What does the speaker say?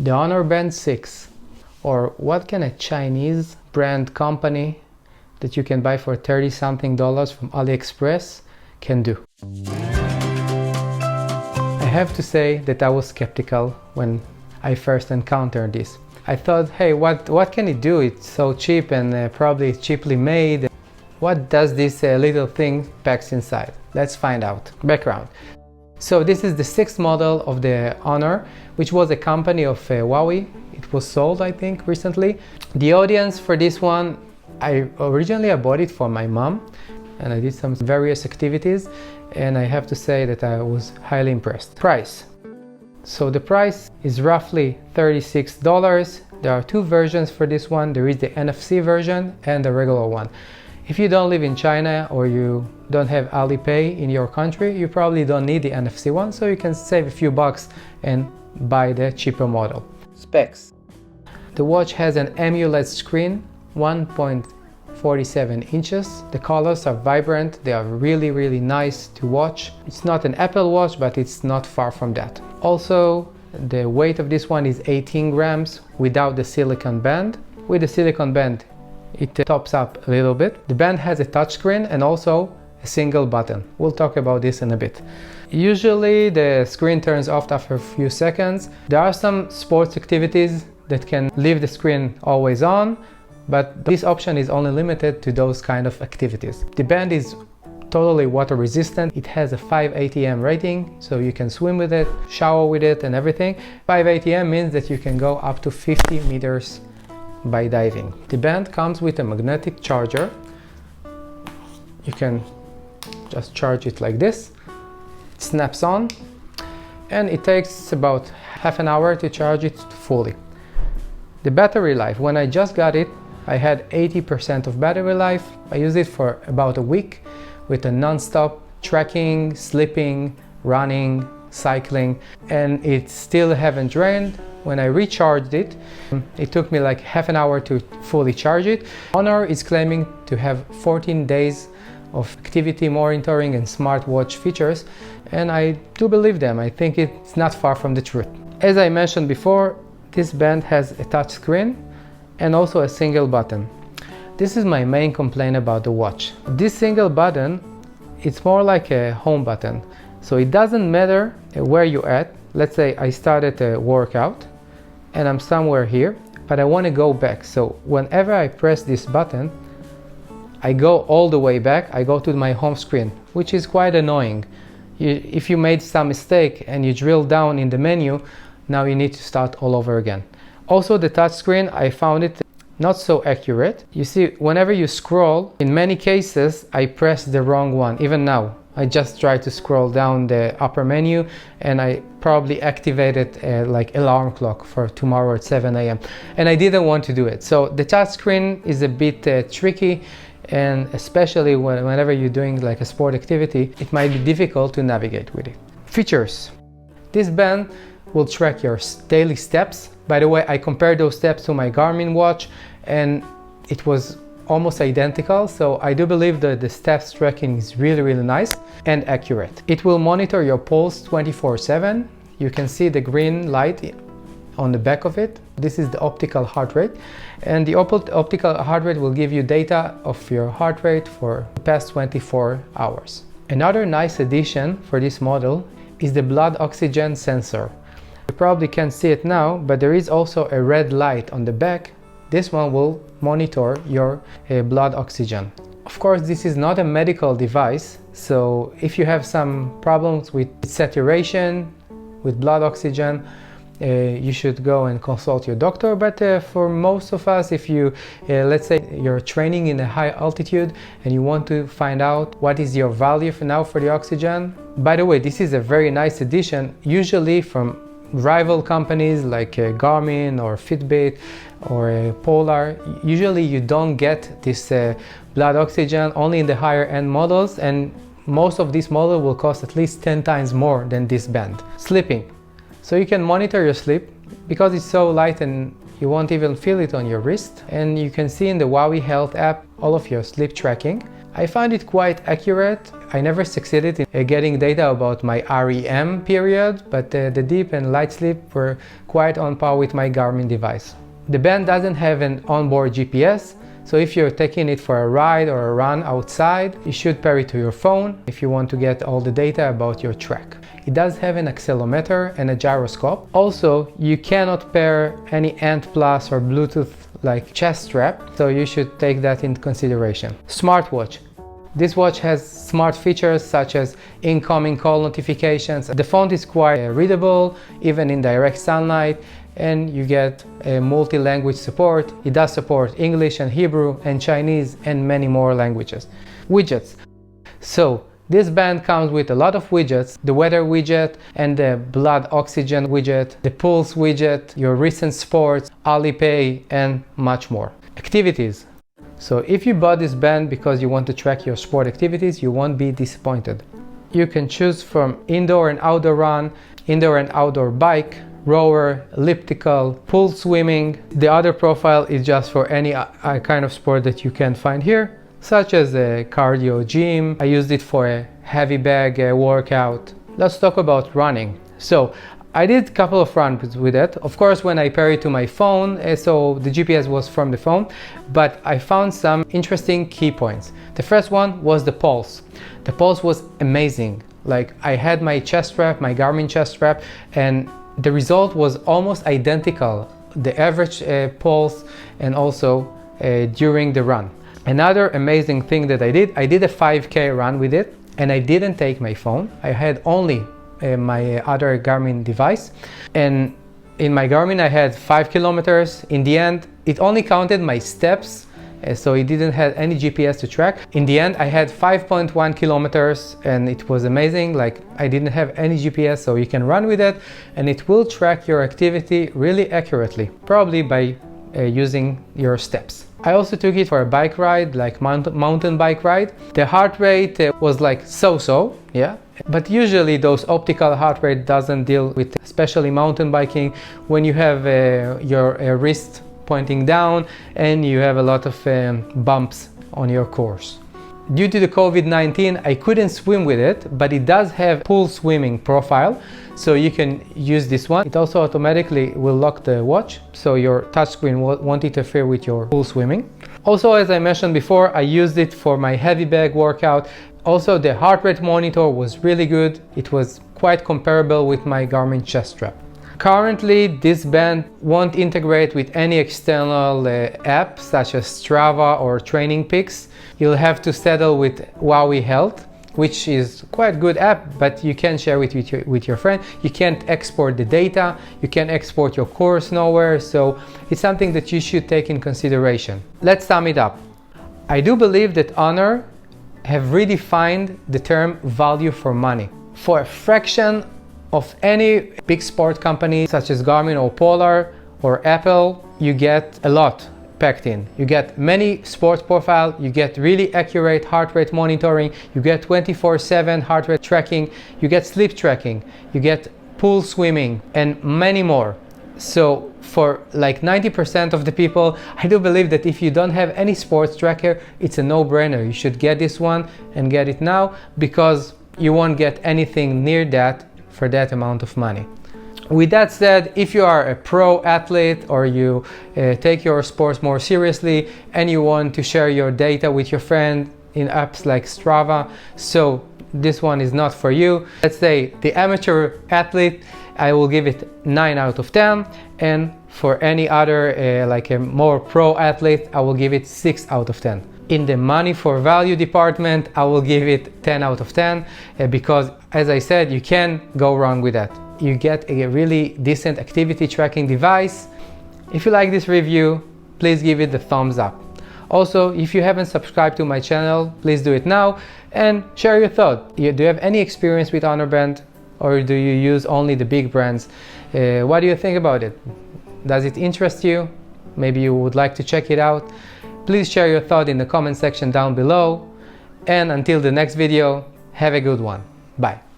The Honor Band 6, or what can a Chinese brand company that you can buy for $30-something from AliExpress can do. I have to say that I was skeptical when I first encountered this. I thought, hey, what can it do? It's so cheap and probably cheaply made. What does this little thing packs inside? Let's find out. Background. So this is the 6th model of the Honor, which was a company of Huawei. It was sold, I think, recently. The audience for this one, originally I bought it for my mom, and I did some various activities, and I have to say that I was highly impressed. Price. So the price is roughly $36. There are 2 versions for this one. There is the NFC version and the regular one. If you don't live in China or you don't have Alipay in your country, you probably don't need the NFC one, so you can save a few bucks and buy the cheaper model. Specs. The watch has an AMOLED screen, 1.47 inches. The colors are vibrant, they are really nice to watch. It's not an Apple Watch, but it's not far from that. Also, the weight of this one is 18 grams without the silicone band. With the silicone band, it tops up a little bit. The band has a touchscreen and also a single button. We'll talk about this in a bit. Usually the screen turns off after a few seconds. There are some sports activities that can leave the screen always on, but this option is only limited to those kind of activities. The band is totally water resistant. It has a 5 ATM rating, so you can swim with it, shower with it and everything. 5 ATM means that you can go up to 50 meters by diving. The band comes with a magnetic charger. You can just charge it like this. It snaps on, and it takes about half an hour to charge it fully. The battery life, when I just got it, I had 80% of battery life. I used it for about a week with a non-stop tracking, sleeping, running, cycling, and it still haven't drained. When I recharged it, it took me like half an hour to fully charge it. Honor is claiming to have 14 days of activity monitoring and smartwatch features, and I do believe them. I think it's not far from the truth. As I mentioned before, this band has a touch screen and also a single button. This is my main complaint about the watch. This single button, it's more like a home button. So it doesn't matter where you're at. Let's say I started a workout and I'm somewhere here, but I want to go back. So whenever I press this button, I go all the way back. I go to my home screen, which is quite annoying. If you made some mistake and you drill down in the menu, now you need to start all over again. Also, the touch screen, I found it not so accurate. You see, whenever you scroll, in many cases, I press the wrong one. Even now, I just tried to scroll down the upper menu and I probably activated like alarm clock for tomorrow at 7 a.m. and I didn't want to do it. So the touch screen is a bit tricky, and especially whenever you're doing like a sport activity, it might be difficult to navigate with it. Features. This band will track your daily steps. By the way, I compared those steps to my Garmin watch and it was almost identical, so I do believe that the steps tracking is really nice and accurate. It will monitor your pulse 24/7. You can see the green light on the back of it. This is the optical heart rate, and the optical heart rate will give you data of your heart rate for the past 24 hours. Another nice addition for this model is the blood oxygen sensor. You probably can't see it now, but there is also a red light on the back. This one will monitor your blood oxygen. Of course, this is not a medical device, so if you have some problems with saturation, with blood oxygen, you should go and consult your doctor. But for most of us, if you, let's say you're training in a high altitude and you want to find out what is your value for now for the oxygen. By the way, this is a very nice addition, usually from rival companies like Garmin or Fitbit or Polar. Usually you don't get this blood oxygen only in the higher end models, and most of these models will cost at least 10 times more than this band. Sleeping. So you can monitor your sleep because it's so light and you won't even feel it on your wrist, and you can see in the Huawei Health app all of your sleep tracking. I find it quite accurate. I never succeeded in getting data about my REM period, but the deep and light sleep were quite on par with my Garmin device. The band doesn't have an onboard GPS, so if you're taking it for a ride or a run outside, you should pair it to your phone if you want to get all the data about your trek. It does have an accelerometer and a gyroscope. Also, you cannot pair any Ant Plus or Bluetooth like chest strap, so you should take that into consideration. Smartwatch. This watch has smart features such as incoming call notifications. The font is quite readable even in direct sunlight, and you get a multi-language support. It does support English and Hebrew and Chinese and many more languages. Widgets. So this band comes with a lot of widgets: the weather widget and the blood oxygen widget, the pulse widget, your recent sports, Alipay, and much more. Activities. So if you bought this band because you want to track your sport activities, you won't be disappointed. You can choose from indoor and outdoor run, indoor and outdoor bike, rower, elliptical, pool swimming. The other profile is just for any kind of sport that you can find here, such as a cardio gym. I used it for a heavy bag workout. Let's talk about running. So I did a couple of runs with it. Of course, when I pair it to my phone, so the GPS was from the phone, but I found some interesting key points. The first one was the pulse. The pulse was amazing. Like, I had my chest strap, my Garmin chest strap, and the result was almost identical. The average pulse and also during the run. Another amazing thing that I did a 5K run with it, and I didn't take my phone. I had only my other Garmin device, and in my Garmin I had 5 kilometers. In the end, it only counted my steps, so it didn't have any GPS to track. In the end, I had 5.1 kilometers, and it was amazing. Like, I didn't have any GPS, so you can run with it, and it will track your activity really accurately, probably by using your steps. I also took it for a bike ride, like mountain bike ride. The heart rate was like so-so, yeah. But usually those optical heart rate doesn't deal with, especially mountain biking, when you have your wrist pointing down and you have a lot of bumps on your course. Due to the COVID-19, I couldn't swim with it, but it does have pool swimming profile, so you can use this one. It also automatically will lock the watch, so your touchscreen won't interfere with your pool swimming. Also, as I mentioned before, I used it for my heavy bag workout. Also, the heart rate monitor was really good. It was quite comparable with my Garmin chest strap. Currently, this band won't integrate with any external app such as Strava or Training Peaks. You'll have to settle with Huawei Health, which is quite a good app, but you can share it with your friend. You can't export the data, you can't export your course nowhere, so it's something that you should take in consideration. Let's sum it up. I do believe that Honor have redefined the term value for money. For a fraction of any big sport company such as Garmin or Polar or Apple, you get a lot packed in. You get many sports profile, you get really accurate heart rate monitoring, you get 24/7 heart rate tracking, you get sleep tracking, you get pool swimming, and many more. So for like 90% of the people, I do believe that if you don't have any sports tracker, it's a no-brainer. You should get this one and get it now, because you won't get anything near that for that amount of money. With that said, if you are a pro athlete or you take your sports more seriously and you want to share your data with your friend in apps like Strava, so this one is not for you. Let's say the amateur athlete, I will give it 9 out of 10, and for any other like a more pro athlete, I will give it 6 out of 10. In the money for value department, I will give it 10 out of 10 because, as I said, you can go wrong with that. You get a really decent activity tracking device. If you like this review, please give it the thumbs up. Also, if you haven't subscribed to my channel, please do it now and share your thought. Do you have any experience with Honor Band, or do you use only the big brands? What do you think about it? Does it interest you? Maybe you would like to check it out. Please share your thought in the comment section down below. And until the next video, have a good one. Bye.